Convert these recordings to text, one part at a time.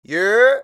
Yeah,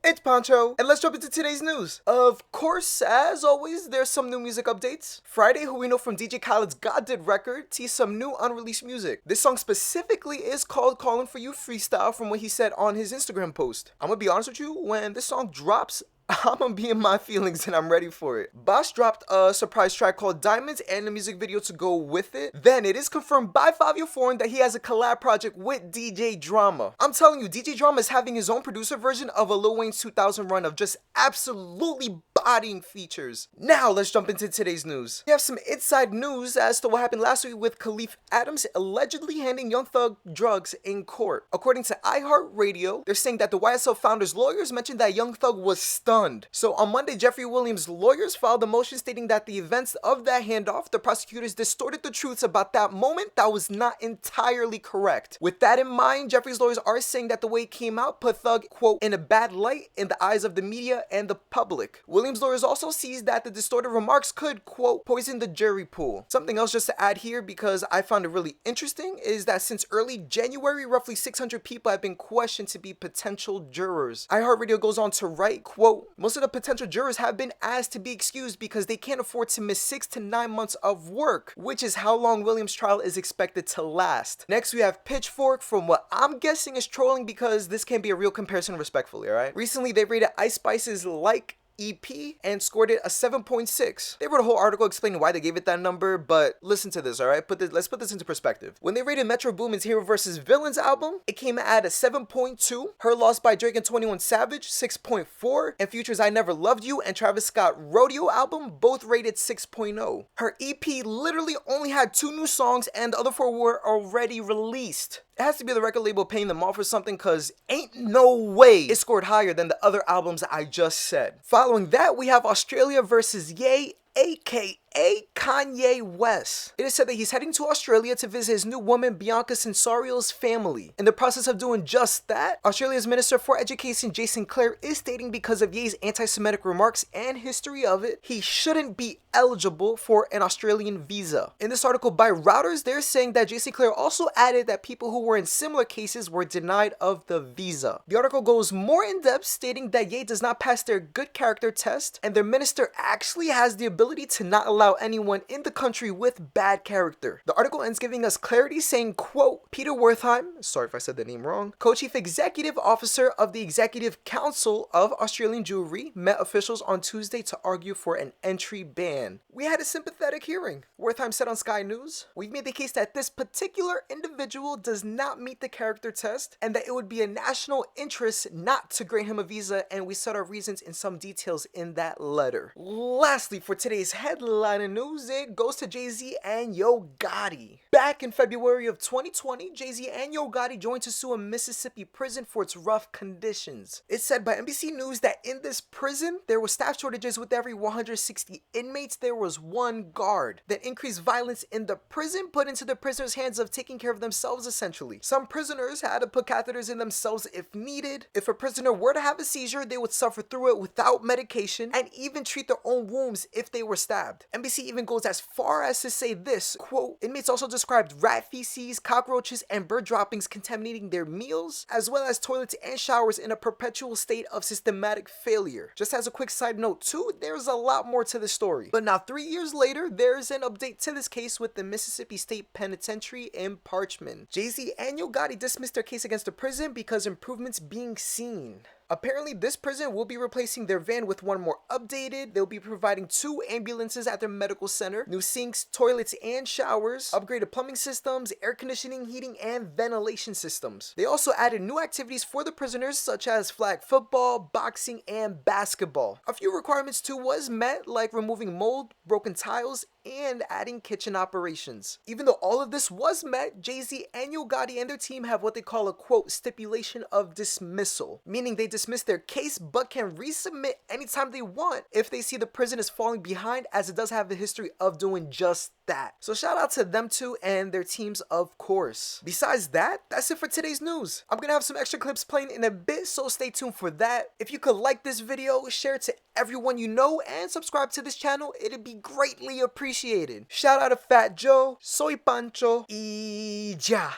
it's Pancho, and let's jump into today's news. Of course, as always, there's some new music updates. Friday, who we know from DJ Khaled's God Did record, teased some new unreleased music. This song specifically is called Calling For You Freestyle from what he said on his Instagram post. I'm gonna be honest with you, when this song drops, I'm gonna be in my feelings and I'm ready for it. Boss dropped a surprise track called Diamonds and a music video to go with it. Then it is confirmed by Fivio Foreign that he has a collab project with DJ Drama. I'm telling you, DJ Drama is having his own producer version of a Lil Wayne's 2000 run of just absolutely bodying features. Now let's jump into today's news. We have some inside news as to what happened last week with Khalif Adams allegedly handing Young Thug drugs in court. According to iHeartRadio, they're saying that the YSL founder's lawyers mentioned that Young Thug was stunned. So on Monday, Jeffrey Williams' lawyers filed a motion stating that the events of that handoff, the prosecutors distorted the truths about that moment that was not entirely correct. With that in mind, Jeffrey's lawyers are saying that the way it came out put Thug, quote, in a bad light in the eyes of the media and the public. Williams' lawyers also sees that the distorted remarks could, quote, poison the jury pool. Something else just to add here, because I found it really interesting, is that since early January, roughly 600 people have been questioned to be potential jurors. iHeartRadio goes on to write, quote, most of the potential jurors have been asked to be excused because they can't afford to miss 6 to 9 months of work, which is how long Williams' trial is expected to last. Next, we have Pitchfork, from what I'm guessing is trolling, because this can't be a real comparison respectfully, alright? Recently, they rated Ice Spice's Like EP and scored it a 7.6. They wrote a whole article explaining why they gave it that number, but listen to this, alright? Let's put this into perspective. When they rated Metro Boomin's Hero vs. Villains album, it came at a 7.2. Her Loss by Drake and 21 Savage, 6.4. And Future's I Never Loved You and Travis Scott Rodeo album, both rated 6.0. Her EP literally only had 2 new songs and the other 4 were already released. It has to be the record label paying them off or something, cause ain't no way it scored higher than the other albums I just said. Following that, we have Australia versus Ye, AKA Kanye West. It is said that he's heading to Australia to visit his new woman Bianca Censorio's family. In the process of doing just that, Australia's Minister for Education Jason Clare is stating because of Ye's anti-Semitic remarks and history of it, he shouldn't be eligible for an Australian visa. In this article by Reuters, they're saying that Jason Clare also added that people who were in similar cases were denied of the visa. The article goes more in depth, stating that Ye does not pass their good character test and their minister actually has the ability to not allow anyone in the country with bad character. The article ends giving us clarity, saying, quote, Peter Wertheim, sorry if I said the name wrong, co-chief executive officer of the Executive Council of Australian Jewry, met officials on Tuesday to argue for an entry ban. We had a sympathetic hearing. Wertheim said on Sky News, we've made the case that this particular individual does not meet the character test and that it would be a national interest not to grant him a visa, and we set our reasons in some details in that letter. Lastly, for today's headline of news, it goes to Jay-Z and Yo Gotti. Back in February of 2020, Jay-Z and Yo Gotti joined to sue a Mississippi prison for its rough conditions. It's said by NBC News that in this prison, there were staff shortages. With every 160 inmates, there was 1 guard. That increased violence in the prison put into the prisoners' hands of taking care of themselves, essentially. Some prisoners had to put catheters in themselves if needed. If a prisoner were to have a seizure, they would suffer through it without medication and even treat their own wounds if they were stabbed. NBC even goes as far as to say this, quote, inmates also described rat feces, cockroaches, and bird droppings contaminating their meals, as well as toilets and showers in a perpetual state of systematic failure. Just as a quick side note too, there's a lot more to the story. But now 3 years later, there's an update to this case with the Mississippi State Penitentiary in Parchman. Jay-Z and Yo Gotti dismissed their case against the prison because improvements being seen. Apparently, this prison will be replacing their van with one more updated. They'll be providing 2 ambulances at their medical center, new sinks, toilets, and showers, upgraded plumbing systems, air conditioning, heating, and ventilation systems. They also added new activities for the prisoners, such as flag football, boxing, and basketball. A few requirements too was met, like removing mold, broken tiles, and adding kitchen operations. Even though all of this was met, Jay-Z and Yo Gotti and their team have what they call a, quote, stipulation of dismissal, meaning they dismiss their case but can resubmit anytime they want if they see the prison is falling behind, as it does have a history of doing just that. So shout out to them too and their teams, of course. Besides that, that's it for today's news. I'm gonna have some extra clips playing in a bit, so stay tuned for that. If you could like this video, share it to everyone you know, and subscribe to this channel, it'd be greatly appreciated. Shout out to Fat Joe, soy Pancho, y ya.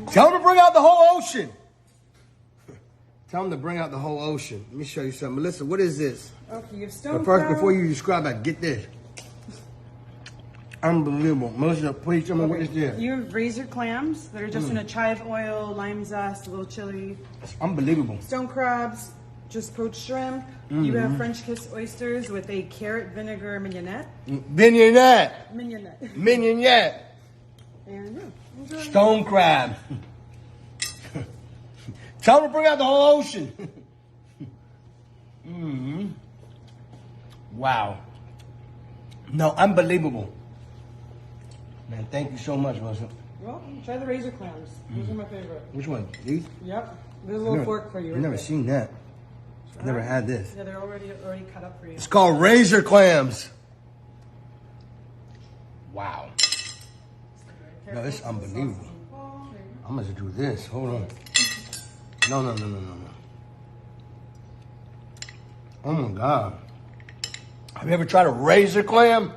Tell him to bring out the whole ocean. Tell them to bring out the whole ocean. Let me show you something. Melissa, what is this? Okay, you have stone But first, crab. before you describe that, get this. Unbelievable. Melissa, please tell me what is this. You have razor clams that are just in a chive oil, lime zest, a little chili. It's unbelievable. Stone crabs, just poached shrimp. You have French kiss oysters with a carrot vinegar mignonette. Mignonette. Mignonette. Mignonette. And yeah, enjoy. Stone crab. Tell them to bring out the whole ocean. Wow. No, unbelievable. Man, thank you so much, Melissa. Well, try the razor clams. Those are my favorite. Which one? These? Yep. There's a little fork for you. I've never seen that. I've never had this. Yeah, they're already cut up for you. It's called razor clams. Wow. No, it's unbelievable. I'm gonna do this. Hold on. No. Oh my God. Have you ever tried a razor clam?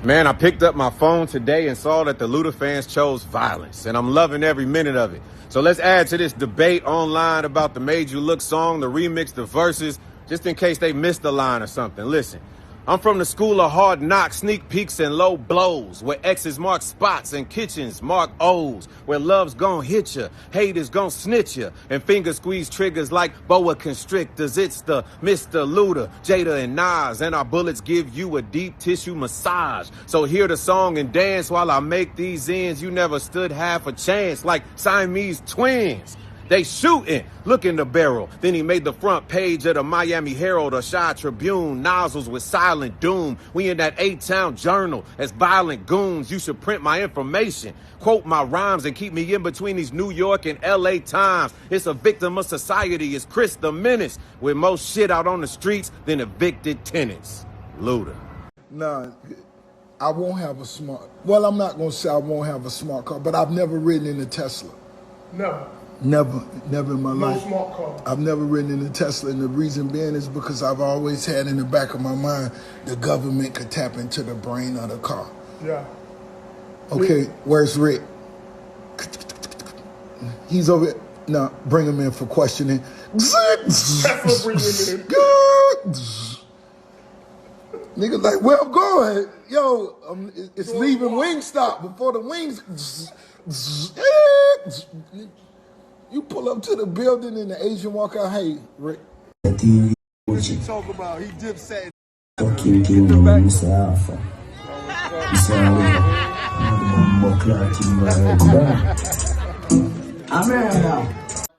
Man, I picked up my phone today and saw that the Luda fans chose violence, and I'm loving every minute of it. So let's add to this debate online about the Made You Look song, the remix, the verses, just in case they missed a line or something. Listen, I'm from the school of hard knocks, sneak peeks, and low blows, where X's mark spots and kitchens mark O's, where love's gon' hit ya, hate is gon' snitch ya, and finger squeeze triggers like boa constrictors. It's the Mr. Luda, Jada, and Nas, and our bullets give you a deep tissue massage. So hear the song and dance while I make these ends. You never stood half a chance, like Siamese twins. They shooting, look in the barrel. Then he made the front page of the Miami Herald or Chi Tribune. Nozzles with silent doom. We in that A-Town journal as violent goons. You should print my information, quote my rhymes, and keep me in between these New York and LA Times. It's a victim of society. It's Chris the Menace with more shit out on the streets than evicted tenants. Luda. Nah, I won't have a smart. Well, I'm not gonna say I won't have a smart car, but I've never ridden in a Tesla. No. Never in my life. No smart car. I've never ridden in a Tesla, and the reason being is because I've always had in the back of my mind the government could tap into the brain of the car. Yeah. Okay, where's Rick? He's over here. No, bring him in for questioning. Tesla bring him in. Nigga like, where I'm going? Yo, it's leaving Wingstop before the wings. You pull up to the building and the Asian walk out, hey, Rick. What you Talk about, he dip set. fucking kill me when you say alpha? You say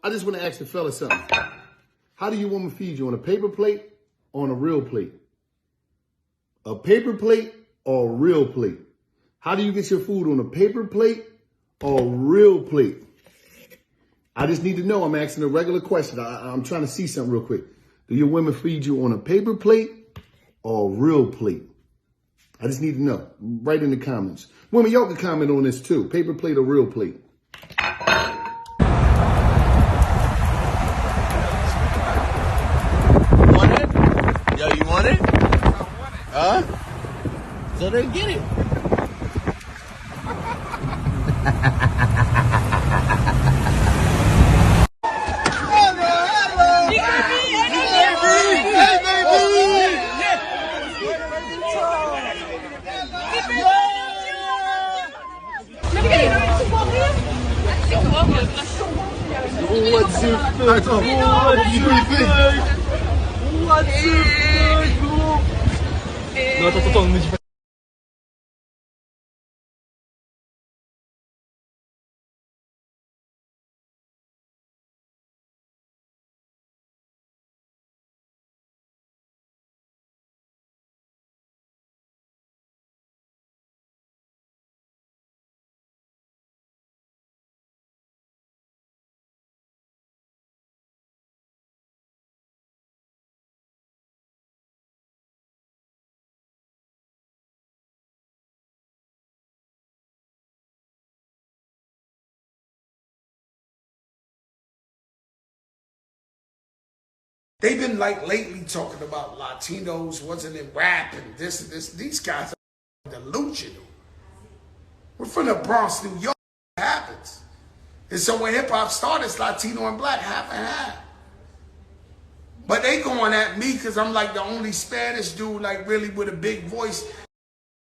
I just want to ask the fella something. How do your woman feed you? On a paper plate or on a real plate? A paper plate or a real plate? How do you get your food? On a paper plate or a real plate? I just need to know. I'm asking a regular question. I'm trying to see something real quick. Do your women feed you on a paper plate or a real plate? I just need to know. Write in the comments. Women, y'all can comment on this too. Paper plate or real plate? You want it? Yo, you want it? Huh? So then get it. What's it? What's it? They've been like lately talking about Latinos wasn't in rap and this and this. These guys are delusional. We're from the Bronx, New York. It happens. And so when hip hop started, it's Latino and black, half and half. But they going at me because I'm like the only Spanish dude, like really with a big voice.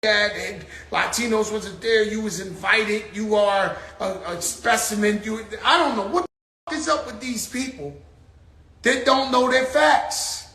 And Latinos wasn't there. You was invited. You are a specimen. I don't know what the fuck is up with these people that don't know their facts.